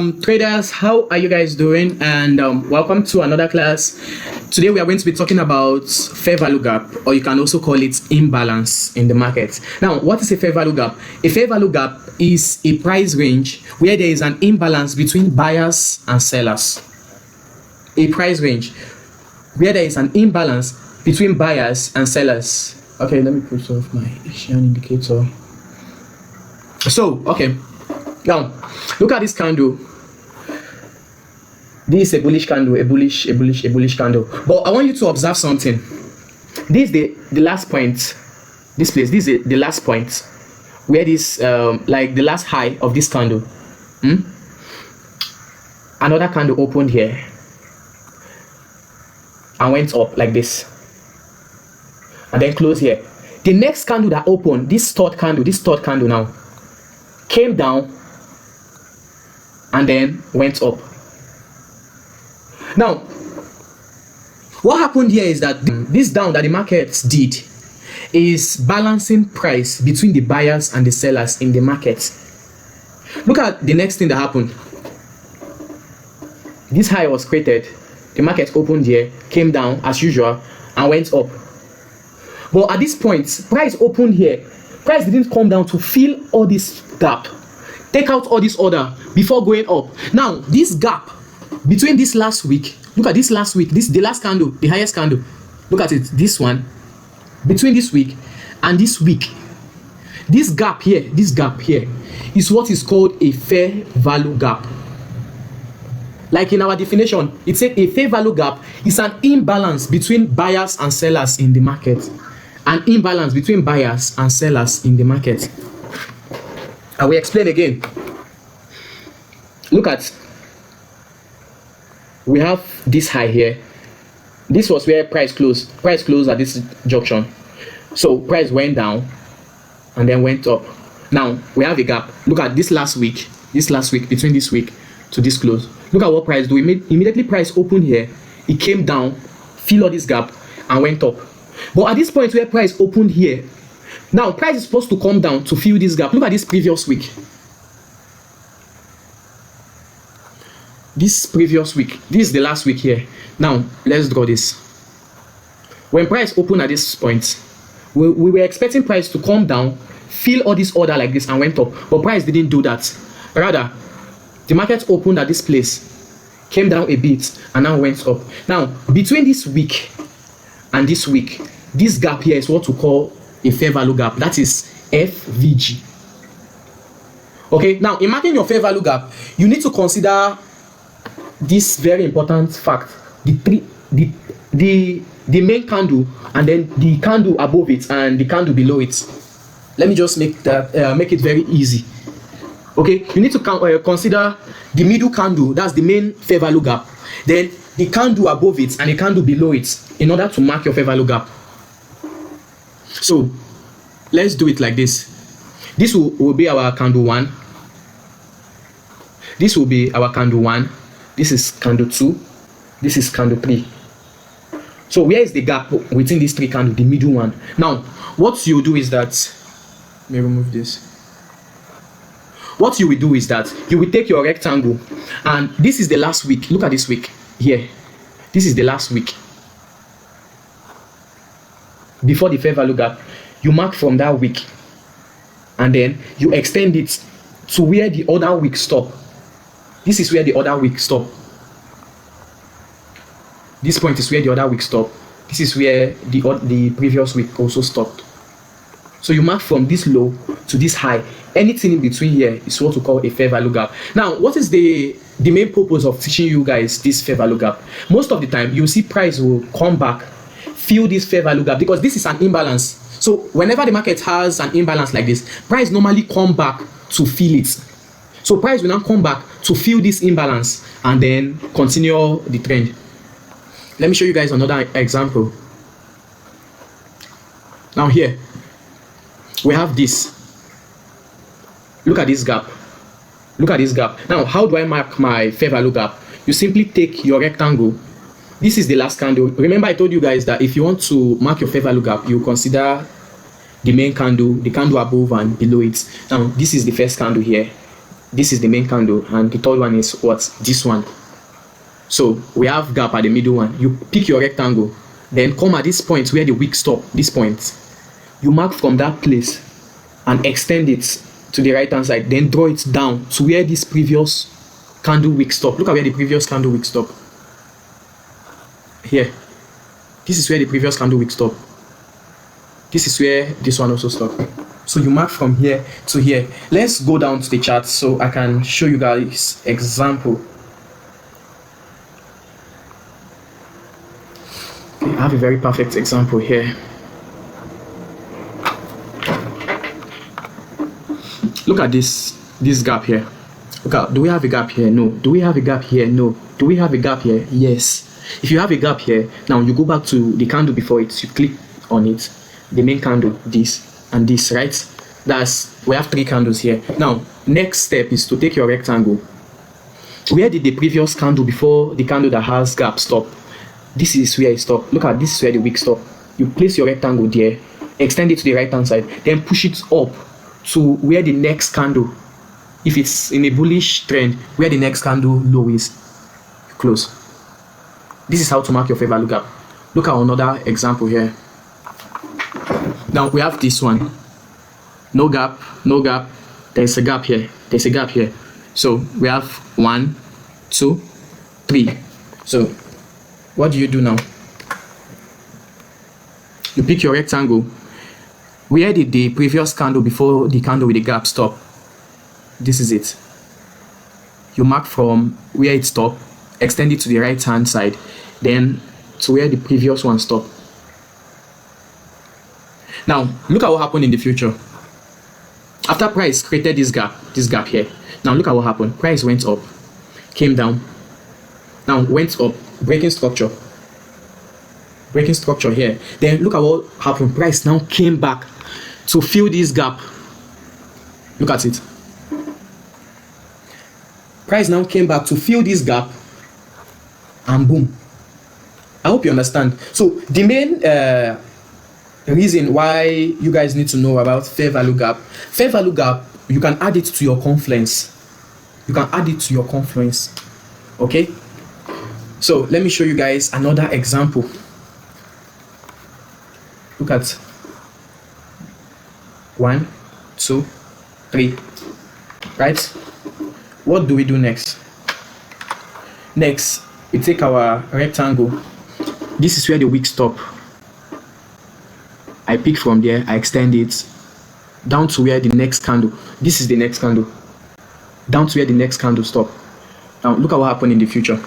Traders, how are you guys doing? And welcome to another class. Today we are going to be talking about fair value gap, or you can also call it imbalance in the market. Now, what is a fair value gap? A fair value gap is a price range where there is an imbalance between buyers and sellers. A price range where there is an imbalance between buyers and sellers. Okay, let me put off my Asian indicator. So, okay, now look at this candle. This is a bullish candle, a bullish candle. But I want you to observe something. This is the last point. This place, this is the last point where this like the last high of this candle. Another candle opened here and went up like this, and then closed here. The next candle that opened, this third candle now came down and then went up. Now, what happened here is that this down that the market did is balancing price between the buyers and the sellers in the market. Look at the next thing that happened. This high was created, the market opened here, came down as usual, and went up. But at this point, price opened here. Price didn't come down to fill all this gap, take out all this order before going up. Now, this gap between this last week, look at this last week, this the last candle, the highest candle, look at it, this one, between this week and this week, this gap here is what is called a fair value gap. Like in our definition, it said a fair value gap is an imbalance between buyers and sellers in the market. An imbalance between buyers and sellers in the market. I will explain again. Look at, we have this high here. This was where price closed. Price closed at this junction. So price went down and then went up. Now we have a gap. Look at this last week, between this week to this close. Look at what price do. Immediately price opened here, it came down, fill all this gap, and went up. But at this point where price opened here, now price is supposed to come down to fill this gap. Look at this previous week. This previous week, this is the last week here. Now let's draw this. When price opened at this point, we were expecting price to come down, fill all this order like this, and went up. But price didn't do that. Rather, the market opened at this place, came down a bit, and now went up. Now, between this week and this week, this gap here is what we call a fair value gap. That is FVG. Okay, now in marking your fair value gap, you need to consider this very important fact: the main candle, and then the candle above it and the candle below it. Let me just make it very easy. Okay, you need to consider the middle candle, that's the main fair value gap, then the candle above it and the candle below it, in order to mark your fair value gap. So let's do it like this. This will be our candle 1. This will be our candle 1. This is candle 2. This is candle 3. So where is the gap within these 3 candles? The middle one. Now, what you do is that, let me remove this. What you will do is that you will take your rectangle, and this is the last week. Look at this week here. This is the last week before the fair value gap. You mark from that week, and then you extend it to where the other week stop. This is where the other week stop. This point is where the other week stop. This is where the previous week also stopped. So you mark from this low to this high. Anything in between here is what we call a fair value gap. Now, what is the main purpose of teaching you guys this fair value gap? Most of the time, you see price will come back, fill this fair value gap, because this is an imbalance. So whenever the market has an imbalance like this, price normally come back to fill it. So price will now come back to fill this imbalance and then continue the trend. Let me show you guys another example. Now here, we have this. Look at this gap. Look at this gap. Now, how do I mark my fair value gap? You simply take your rectangle. This is the last candle. Remember, I told you guys that if you want to mark your fair value gap, you consider the main candle, the candle above and below it. Now, this is the first candle here. This is the main candle, and the third one is what? This one. So we have gap at the middle one. You pick your rectangle, then come at this point where the wick stop, this point. You mark from that place and extend it to the right hand side, then draw it down to where this previous candle wick stop. Look at where the previous candle wick stop. Here. This is where the previous candle wick stop. This is where this one also stop. So you mark from here to here. Let's go down to the chart so I can show you guys example. Okay, I have a very perfect example here. Look at this gap here. Look at, do we have a gap here? No. Do we have a gap here? No. Do we have a gap here? Yes. If you have a gap here, now you go back to the candle before it, you click on it, the main candle, this and this, right? We have 3 candles here. Now next step is to take your rectangle. Where did the previous candle before the candle that has gap stop? This is where it stop. Look at, this is where the wick stop. You place your rectangle there, extend it to the right hand side, then push it up to where the next candle, if it's in a bullish trend, where the next candle low is, you close. This is how to mark your fair value gap. Look at another example here. Now we have this one. No gap, no gap. There's a gap here. There's a gap here. So we have 1, 2, 3. So what do you do now? You pick your rectangle. Where did the previous candle before the candle with the gap stop? This is it. You mark from where it stopped, extend it to the right hand side, then to where the previous one stopped. Now look at what happened in the future. After price created this gap here. Now look at what happened. Price went up, came down, now went up, breaking structure here. Then look at what happened. Price now came back to fill this gap. Look at it. Price now came back to fill this gap, and boom. I hope you understand. So the main reason why you guys need to know about fair value gap, you can add it to your confluence. Okay, so let me show you guys another example. Look at 1, 2, 3, right? What do we do next? Next, we take our rectangle. This is where the wick stop. I pick from there, I extend it down to where the next candle. This is the next candle. Down to where the next candle stop. Now look at what happened in the future.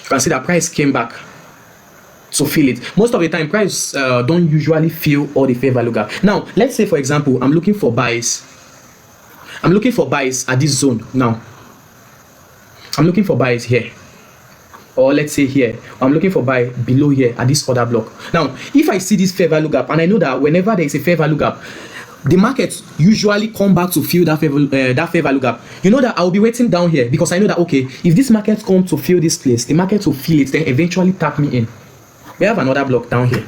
You can see that price came back to fill it. Most of the time, price don't usually fill all the fair value gap. Now let's say, for example, I'm looking for buys at this zone. Now I'm looking for buys here, or let's say here. I'm looking for buy below here at this other block. Now if I see this fair value gap, and I know that whenever there is a fair value gap, the market usually come back to fill that fair value gap. You know that I'll be waiting down here, because I know that, okay, if this market come to fill this place, the market will fill it, then eventually tap me in. We have another block down here.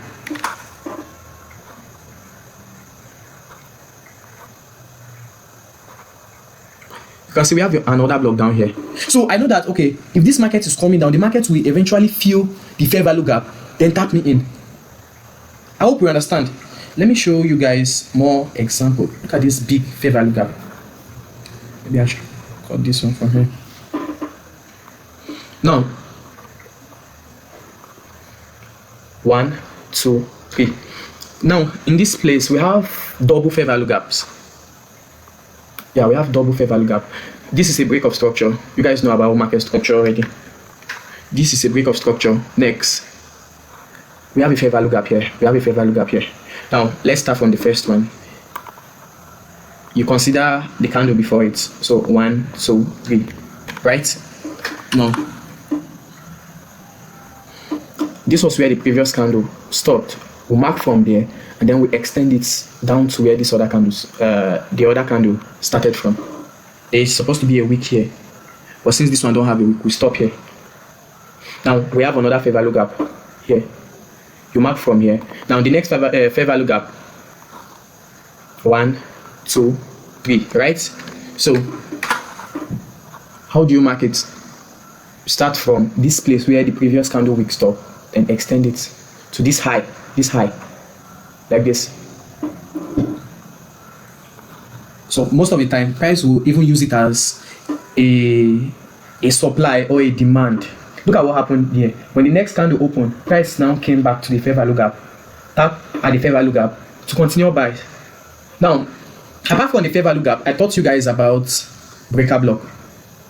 You can see we have another block down here. So I know that, okay, if this market is coming down, the market will eventually fill the fair value gap, then tap me in. I hope you understand. Let me show you guys more example. Look at this big fair value gap. Maybe I should cut this one from here. Now 1, 2, 3. Now in this place we have double fair value gaps. Yeah, we have double fair value gap. This is a break of structure. You guys know about market structure already. This is a break of structure. Next, we have a fair value gap here. Now let's start from the first one. You consider the candle before it. So 1, 2, 3, right? Now this was where the previous candle stopped. We mark from there, and then we extend it down to where this other the other candle started from. There's supposed to be a wick here, but since this one don't have a wick, we stop here. Now we have another fair value gap here. You mark from here. Now the next fair value gap. 1, 2, 3, right? So how do you mark it? Start from this place where the previous candle wick stopped and extend it to this high, like this. So most of the time, price will even use it as a supply or a demand. Look at what happened here. When the next candle opened, price now came back to the fair value gap. Tap at the fair value gap to continue buy. Now, apart from the fair value gap, I taught you guys about breaker block.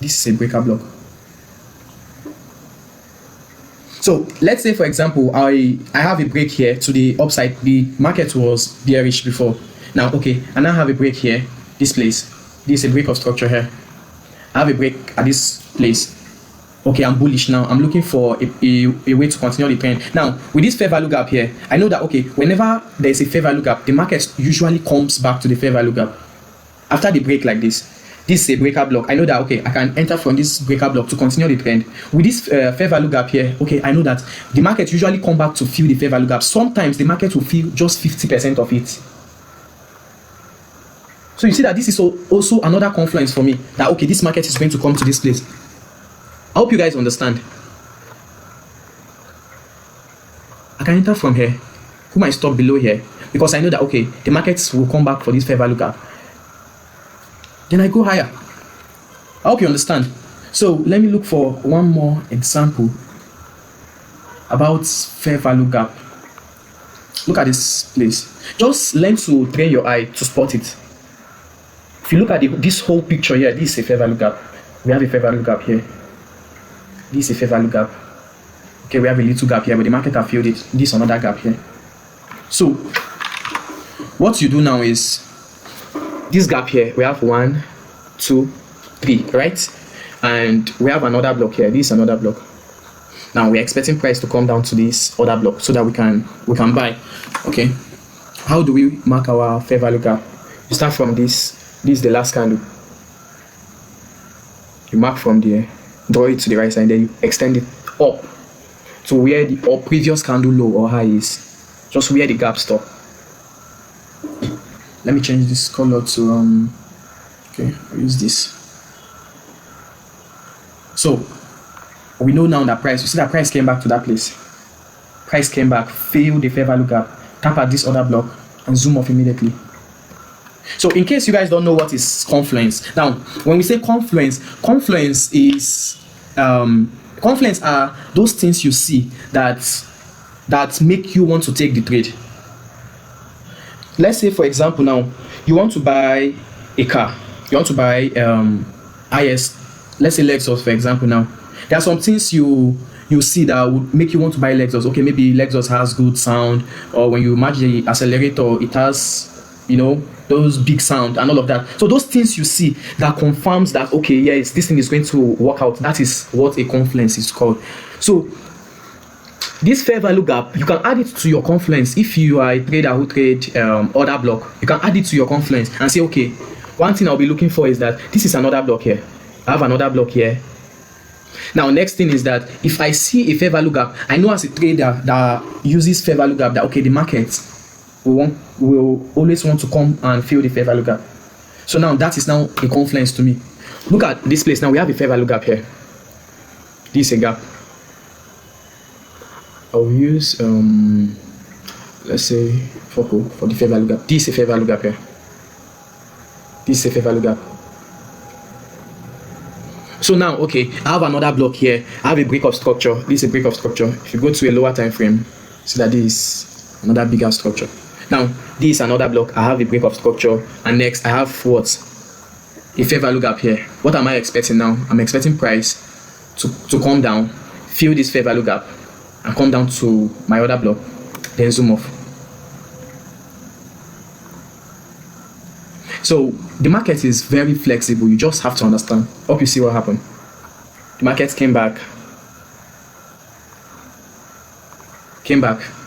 This is a breaker block. So let's say, for example, I have a break here to the upside. The market was bearish before. Now, okay, I now have a break here, this place. This is a break of structure here. I have a break at this place. Okay, I'm bullish now. I'm looking for a way to continue the trend. Now, with this fair value gap here, I know that, okay, whenever there's a fair value gap, the market usually comes back to the fair value gap. After the break like this is a breaker block. I know that, okay, I can enter from this breaker block to continue the trend. With this fair value gap here, okay, I know that the market usually come back to fill the fair value gap. Sometimes the market will fill just 50% of it. So you see that this is also another confluence for me, that, okay, this market is going to come to this place. I hope you guys understand. I can enter from here, put my stop below here, because I know that, okay, the markets will come back for this fair value gap. Then I go higher. I hope you understand. So let me look for one more example about fair value gap. Look at this place. Just learn to train your eye to spot it. If you look at this whole picture here, this is a fair value gap. We have a fair value gap here. This is a fair value gap. Okay, we have a little gap here, but the market have filled it. This is another gap here. So what you do now is, this gap here, we have 1, 2, 3, right? And we have another block here. This is another block. Now we're expecting price to come down to this other block so that we can buy. Okay, how do we mark our fair value gap? You start from this is the last candle. You mark from there, draw it to the right side, and then you extend it up to where the previous candle low or high is, just where the gap stop. Let me change this color to okay, I'll use this. So we know now that price, you see that price came back to that place. Price came back, filled the fair value gap, tap at this other block and zoom off immediately. So in case you guys don't know what is confluence, now when we say confluence is confluence are those things you see that make you want to take the trade. Let's say, for example, now you want to buy a car, you want to buy IS, let's say Lexus, for example. Now there are some things you see that would make you want to buy Lexus. Okay, maybe Lexus has good sound, or when you match the accelerator, it has, you know, those big sound and all of that. So those things you see that confirms that, okay, yes, this thing is going to work out. That is what a confluence is called. So this fair value gap, you can add it to your confluence. If you are a trader who trade order block, you can add it to your confluence and say, okay, one thing I'll be looking for is that this is another block here. I have another block here. Now, next thing is that if I see a fair value gap, I know as a trader that uses fair value gap that, okay, the market will always want to come and fill the fair value gap. So now that is now a confluence to me. Look at this place. Now we have a fair value gap here. This is a gap. I'll use let's say for the fair value gap. This is a fair value gap here. This is a fair value gap. So now, okay, I have another block here. I have a break of structure. This is a break of structure. If you go to a lower time frame, see that this is another bigger structure. Now this is another block. I have a break of structure, and next I have what? A fair value gap here. What am I expecting now? I'm expecting price to come down, fill this fair value gap, and come down to my other block, then zoom off. So the market is very flexible. You just have to understand. Hope you see what happened. The market came back,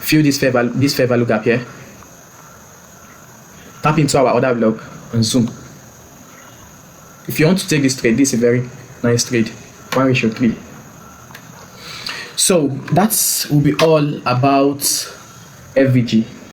fill this fair value gap here, tap into our other block and zoom. If you want to take this trade, this is a very nice trade, 1:3. So that will be all about FVG.